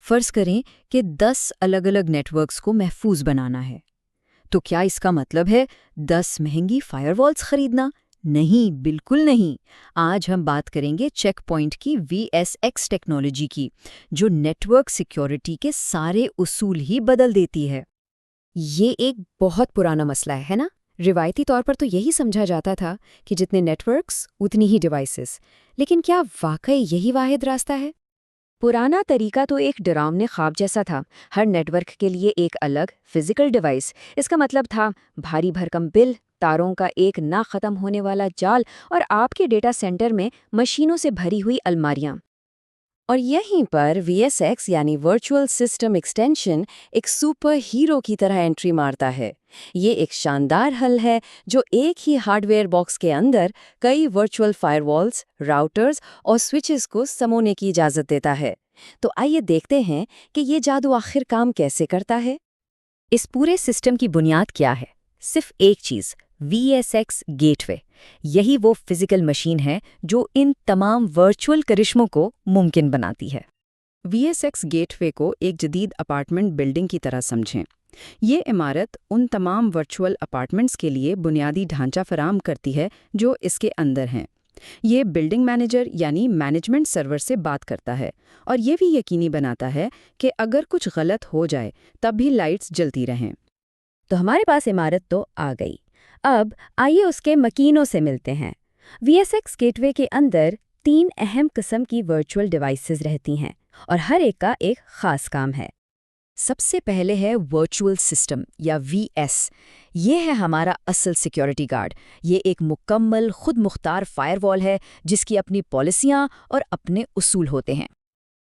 فرض کریں کہ 10 الگ الگ نیٹ ورکس کو محفوظ بنانا ہے، تو کیا اس کا مطلب ہے 10 مہنگی فائر والز خریدنا؟ نہیں، بالکل نہیں۔ آج ہم بات کریں گے چیک پوائنٹ کی VSX ٹیکنالوجی کی، جو نیٹ ورک سیکیورٹی کے سارے اصول ہی بدل دیتی ہے۔ یہ ایک بہت پرانا مسئلہ ہے نا؟ روایتی طور پر تو یہی سمجھا جاتا تھا کہ جتنے نیٹ ورکس اتنی ہی ڈیوائسز، لیکن کیا واقعی یہی واحد راستہ ہے؟ پرانا طریقہ تو ایک ڈراؤنے خواب جیسا تھا، ہر نیٹ ورک کے لیے ایک الگ فزیکل ڈیوائس۔ اس کا مطلب تھا بھاری بھرکم بل، تاروں کا ایک نہ ختم ہونے والا جال، اور آپ کے ڈیٹا سینٹر میں مشینوں سے بھری ہوئی الماریاں۔ اور یہیں پر VSX یعنی ورچوئل سسٹم ایکسٹینشن ایک سپر ہیرو کی طرح انٹری مارتا ہے۔ یہ ایک شاندار حل ہے جو ایک ہی ہارڈ ویئر باکس کے اندر کئی ورچوئل فائر والز، راؤٹرز اور سوئچز کو سمونے کی اجازت دیتا ہے۔ تو آئیے دیکھتے ہیں کہ یہ جادو آخر کام کیسے کرتا ہے۔ اس پورے سسٹم کی بنیاد کیا ہے؟ صرف ایک چیز، VSX گیٹ وے۔ یہی وہ فزیکل مشین ہے جو ان تمام ورچوئل کرشموں کو ممکن بناتی ہے۔ VSX گیٹ وے کو ایک جدید اپارٹمنٹ بلڈنگ کی طرح سمجھیں۔ یہ عمارت ان تمام ورچوئل اپارٹمنٹس کے لیے بنیادی ڈھانچہ فراہم کرتی ہے جو اس کے اندر ہیں۔ یہ بلڈنگ مینیجر یعنی مینجمنٹ سرور سے بات کرتا ہے اور یہ بھی یقینی بناتا ہے کہ اگر کچھ غلط ہو جائے تب بھی لائٹس جلتی رہیں۔ تو ہمارے پاس عمارت تو آ گئی، اب آئیے اس کے مکینوں سے ملتے ہیں۔ VSX گیٹ وے کے اندر 3 اہم قسم کی ورچوئل ڈیوائسز رہتی ہیں اور ہر ایک کا ایک خاص کام ہے۔ سب سے پہلے ہے ورچوئل سسٹم یا VS۔ یہ ہے ہمارا اصل سیکیورٹی گارڈ۔ یہ ایک مکمل خود مختار فائر وال ہے جس کی اپنی پالیسیاں اور اپنے اصول ہوتے ہیں۔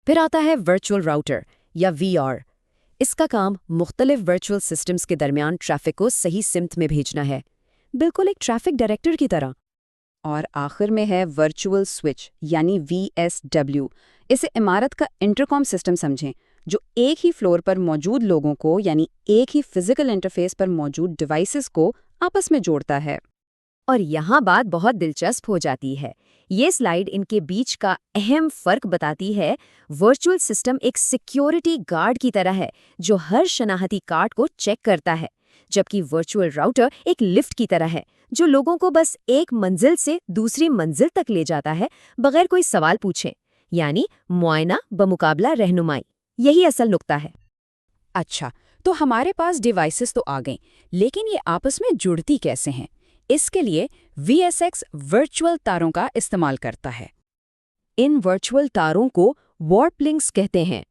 پھر آتا ہے ورچوئل راؤٹر یا VR۔ اس کا کام مختلف ورچوئل سسٹمز کے درمیان ٹریفک کو صحیح سمت میں بھیجنا ہے، بالکل ایک ٹریفک ڈائریکٹر کی طرح۔ اور آخر میں ہے ورچوئل سوئچ یعنی VSW۔ اسے عمارت کا انٹرکام سسٹم سمجھیں جو ایک ہی فلور پر موجود لوگوں کو یعنی ایک ہی فزیکل انٹرفیس پر موجود ڈیوائسز کو آپس میں جوڑتا ہے۔ اور یہاں بات بہت دلچسپ ہو جاتی ہے۔ یہ سلائیڈ ان کے بیچ کا اہم فرق بتاتی ہے۔ ورچوئل سسٹم ایک سیکیورٹی گارڈ کی طرح ہے جو ہر شناختی کارڈ کو چیک کرتا ہے، جبکہ ورچوئل راؤٹر ایک لفٹ کی طرح ہے جو لوگوں کو بس ایک منزل سے دوسری منزل تک لے جاتا ہے بغیر کوئی سوال پوچھے، یعنی معائنہ بمقابلہ رہنمائی۔ یہی اصل نقطہ ہے۔ اچھا، تو ہمارے پاس ڈیوائسز تو آ گئیں، لیکن یہ آپس میں جڑتی کیسے ہیں؟ اس کے لیے VSX ورچوئل تاروں کا استعمال کرتا ہے۔ ان ورچوئل تاروں کو وارپ لنکس کہتے ہیں۔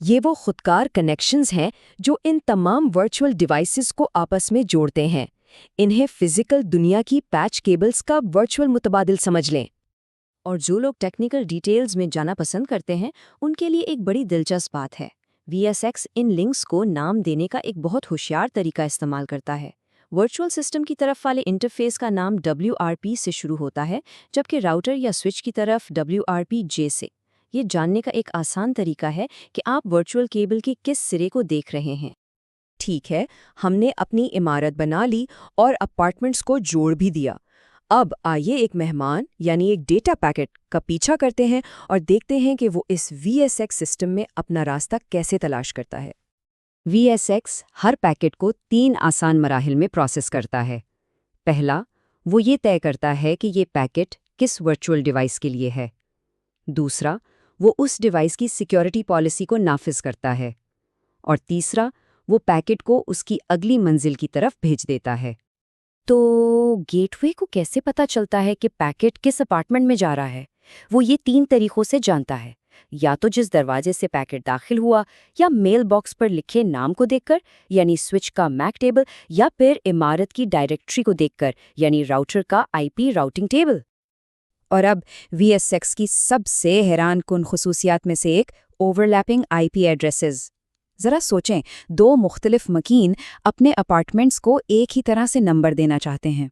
یہ وہ خودکار کنیکشنز ہیں جو ان تمام ورچوئل ڈیوائسز کو آپس میں جوڑتے ہیں۔ انہیں فزیکل دنیا کی پیچ کیبلز کا ورچوئل متبادل سمجھ لیں۔ اور جو لوگ ٹیکنیکل ڈیٹیلز میں جانا پسند کرتے ہیں ان کے لیے ایک بڑی دلچسپ بات ہے۔ VSX ان لنکس کو نام دینے کا ایک بہت ہوشیار طریقہ استعمال کرتا ہے۔ ورچوئل سسٹم کی طرف والے انٹرفیس کا نام WRP سے شروع ہوتا ہے، جبکہ راؤٹر یا سوئچ کی طرف WRPJ سے۔ یہ جاننے کا ایک آسان طریقہ ہے کہ آپ ورچوئل کیبل کے کس سرے کو دیکھ رہے ہیں۔ ٹھیک ہے، ہم نے اپنی عمارت بنا لی اور اپارٹمنٹس کو جوڑ بھی دیا۔ اب آئیے ایک مہمان یعنی ایک ڈیٹا پیکٹ کا پیچھا کرتے ہیں اور دیکھتے ہیں کہ وہ اس VSX سسٹم میں اپنا راستہ کیسے تلاش کرتا ہے۔ VSX ہر پیکٹ کو 3 آسان مراحل میں پروسیس کرتا ہے۔ پہلا، وہ یہ طے کرتا ہے کہ یہ پیکٹ کس ورچوئل ڈیوائس کے لیے ہے۔ دوسرا، وہ اس ڈیوائس کی سیکیورٹی پالیسی کو نافذ کرتا ہے۔ اور تیسرا، وہ پیکٹ کو اس کی اگلی منزل کی طرف بھیج دیتا ہے۔ تو گیٹ وے کو کیسے پتہ چلتا ہے کہ پیکٹ کس اپارٹمنٹ میں جا رہا ہے؟ وہ یہ 3 طریقوں سے جانتا ہے، یا تو جس دروازے سے پیکٹ داخل ہوا، یا میل باکس پر لکھے نام کو دیکھ کر یعنی سوئچ کا میک ٹیبل، یا پھر عمارت کی ڈائریکٹری کو دیکھ کر یعنی راؤٹر کا IP راؤٹنگ ٹیبل۔ اور اب VSX کی سب سے حیران کن خصوصیات میں سے ایک اوور لیپنگ IP ایڈریسز۔ ذرا سوچیں، 2 مختلف مکین اپنے اپارٹمنٹس کو ایک ہی طرح سے نمبر دینا چاہتے ہیں۔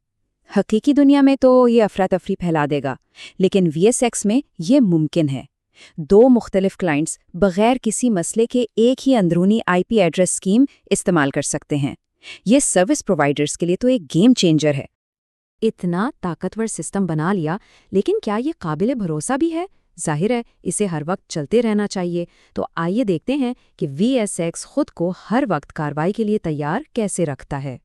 حقیقی دنیا میں تو یہ افراتفری پھیلا دے گا، لیکن VSX میں یہ ممکن ہے۔ 2 مختلف کلائنٹس بغیر کسی مسئلے کے ایک ہی اندرونی IP ایڈریس اسکیم استعمال کر سکتے ہیں۔ یہ سروس پرووائڈرز کے لیے تو ایک گیم چینجر ہے۔ اتنا طاقتور سسٹم بنا لیا، لیکن کیا یہ قابل بھروسہ بھی ہے؟ ظاہر ہے اسے ہر وقت چلتے رہنا چاہیے، تو آئیے دیکھتے ہیں کہ VSX خود کو ہر وقت کارروائی کے لیے تیار کیسے رکھتا ہے۔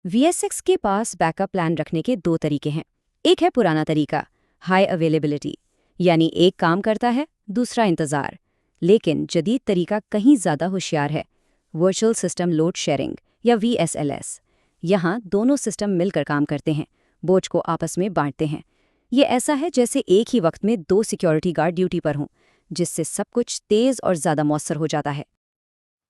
VSX کے پاس بیک اپ پلان رکھنے کے 2 طریقے ہیں۔ ایک ہے پرانا طریقہ، ہائی اویلیبلٹی، یعنی ایک کام کرتا ہے، دوسرا انتظار۔ لیکن جدید طریقہ کہیں زیادہ ہوشیار ہے، ورچوئل سسٹم لوڈ شیئرنگ یا VSLS۔ یہاں دونوں سسٹم مل کر کام کرتے ہیں، بوجھ کو آپس میں بانٹتے ہیں۔ یہ ایسا ہے جیسے ایک ہی وقت میں 2 سیکیورٹی گارڈ ڈیوٹی پر ہوں، جس سے سب کچھ تیز اور زیادہ مؤثر ہو جاتا ہے۔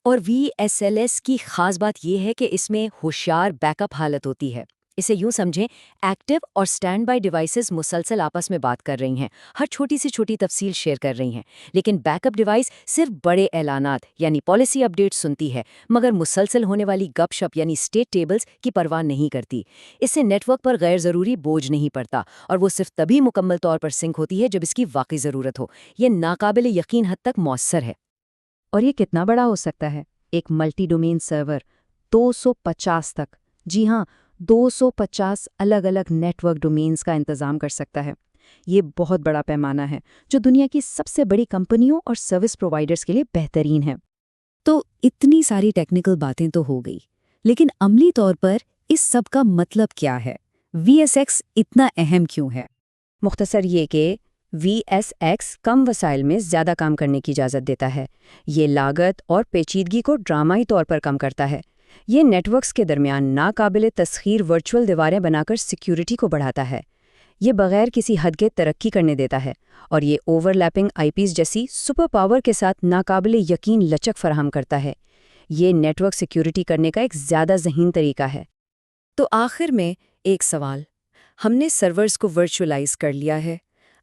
اور VSLS کی خاص بات یہ ہے کہ اس میں ہوشیار بیک اپ حالت ہوتی ہے۔ اسے یوں سمجھیں، ایکٹیو اور سٹینڈ بائی ڈیوائسز مسلسل آپس میں بات کر رہی ہیں، ہر چھوٹی سے چھوٹی تفصیل شیئر کر رہی ہیں، لیکن بیک اپ ڈیوائس صرف بڑے اعلانات یعنی پالیسی اپ ڈیٹ سنتی ہے، مگر مسلسل ہونے والی گپ شپ یعنی اسٹیٹ ٹیبلز کی پرواہ نہیں کرتی۔ اس سے نیٹ ورک پر غیر ضروری بوجھ نہیں پڑتا، اور وہ صرف تبھی مکمل طور پر سنک ہوتی ہے جب اس کی واقعی ضرورت ہو۔ یہ ناقابل یقین حد تک مؤثر ہے۔ اور یہ کتنا بڑا ہو سکتا ہے؟ ایک ملٹی ڈومین سرور 250 تک، جی ہاں 250 الگ الگ نیٹ ورک ڈومینز کا انتظام کر سکتا ہے۔ یہ بہت بڑا پیمانہ ہے جو دنیا کی سب سے بڑی کمپنیوں اور سروس پرووائڈرز کے لیے بہترین ہے۔ تو اتنی ساری ٹیکنیکل باتیں تو ہو گئی، لیکن عملی طور پر اس سب کا مطلب کیا ہے؟ VSX اتنا اہم کیوں ہے؟ مختصر یہ کہ VSX کم وسائل میں زیادہ کام کرنے کی اجازت دیتا ہے۔ یہ لاگت اور پیچیدگی کو ڈرامائی طور پر کم کرتا ہے۔ یہ نیٹ ورکس کے درمیان ناقابل تسخیر ورچوئل دیواریں بنا کر سیکیورٹی کو بڑھاتا ہے۔ یہ بغیر کسی حد کے ترقی کرنے دیتا ہے، اور یہ اوور لیپنگ IPs جیسی سپر پاور کے ساتھ ناقابل یقین لچک فراہم کرتا ہے۔ یہ نیٹ ورک سیکیورٹی کرنے کا ایک زیادہ ذہین طریقہ ہے۔ تو آخر میں ایک سوال، ہم نے سرورز کو ورچوئلائز کر لیا ہے،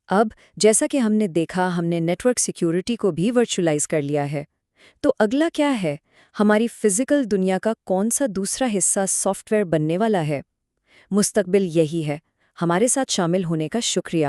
اب جیسا کہ ہم نے دیکھا ہم نے نیٹ ورک سیکیورٹی کو بھی ورچوئلائز کر لیا ہے، تو اگلا کیا ہے؟ ہماری فزیکل دنیا کا کون سا دوسرا حصہ سافٹ ویئر بننے والا ہے؟ مستقبل یہی ہے۔ ہمارے ساتھ شامل ہونے کا شکریہ۔